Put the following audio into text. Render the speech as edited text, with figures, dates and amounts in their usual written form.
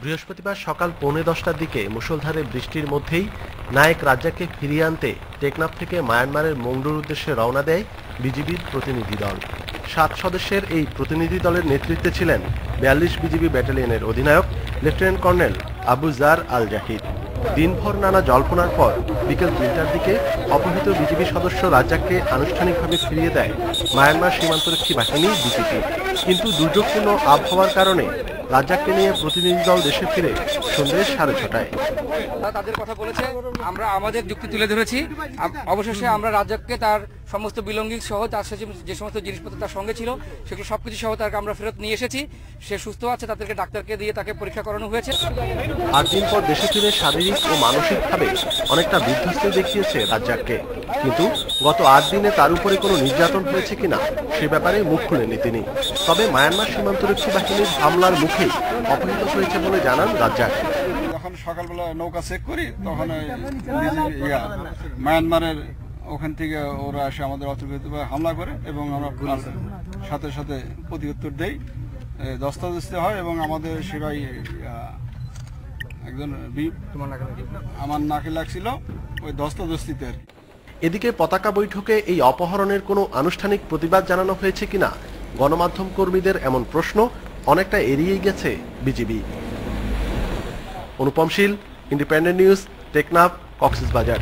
বৃহস্পতিবার সকাল 10:15টার দিকে মুষলধারে বৃষ্টির মধ্যেই নায়েক রাজ্জাককে ফিরিয়ে আনতে টেকনাফ থেকে মায়ানমারের মংডুর উদ্দেশ্যে রওনা দেয় বিজিবির প্রতিনিধি দল। 7 সদস্যের এই প্রতিনিধি দলের নেতৃত্বে ছিলেন 42 বিজিবি ব্যাটালিয়নের অধিনায়ক লেফটেন্যান্ট কর্নেল আবু জার আল জাহিদ। দিনভর নানা জল্পনার পর বিকেল 3টার দিকে অপহৃত বিজিবি সদস্য রাজ্জাককে আনুষ্ঠানিকভাবে ফিরিয়ে দেয় মায়ানমার সীমান্তরক্ষী বাহিনী বিজিবি। কিন্তু দুর্যোগপূর্ণ আবহাওয়ার কারণে রাজ্জাককে নিয়ে প্রতিনিধি দল দেশে ফিরে সন্ধ্যে 6:30টায়। তাদের কথা বলেছে, আমরা আমাদের যুক্তি তুলে ধরেছি। অবশেষে আমরা রাজ্জাককে তার সমস্ত বিলঙ্গিং সহ তার যে সমস্ত জিনিসপত্র তার সঙ্গে ছিল সেগুলো সবকিছু সহ তাকে আমরা ফেরত নিয়ে এসেছি। সে সুস্থ আছে, তাদেরকে ডাক্তারকে দিয়ে তাকে পরীক্ষা করানো হয়েছে। 8 দিন পর দেশে ফিরে শারীরিক ও মানসিকভাবে অনেকটা বিধ্বস্ত দেখিয়েছে রাজ্জাককে, কিন্তু গত 8 দিনে তার উপরে কোনো নির্যাতন হয়েছে কিনা সে ব্যাপারে মুখ খুলেনি তিনি। তবে মায়ানমার সীমান্তরক্ষী বাহিনীর হামলার মুখেই অপহৃত হয়েছে বলে জানান রাজ্জাক। যখন সকালবেলা নৌকা চেক করি তখন মায়ানমারের ওখান থেকে ওরা এসে আমাদের অতর্কিতভাবে হামলা করে এবং আমরা সাথে সাথে প্রতিউত্তর দেই, দস্তাদস্তি হয় এবং আমাদের সেটাই একজন আমার নাকে লাগছিল ওই দস্তাদস্তিতে। এদিকে পতাকা বৈঠকে এই অপহরণের কোনো আনুষ্ঠানিক প্রতিবাদ জানানো হয়েছে কিনা গণমাধ্যম কর্মীদের এমন প্রশ্ন অনেকটা এড়িয়ে গেছে বিজিবি। অনুপম শীল, ইন্ডিপেন্ডেন্ট নিউজ, টেকনাফ, কক্সবাজার।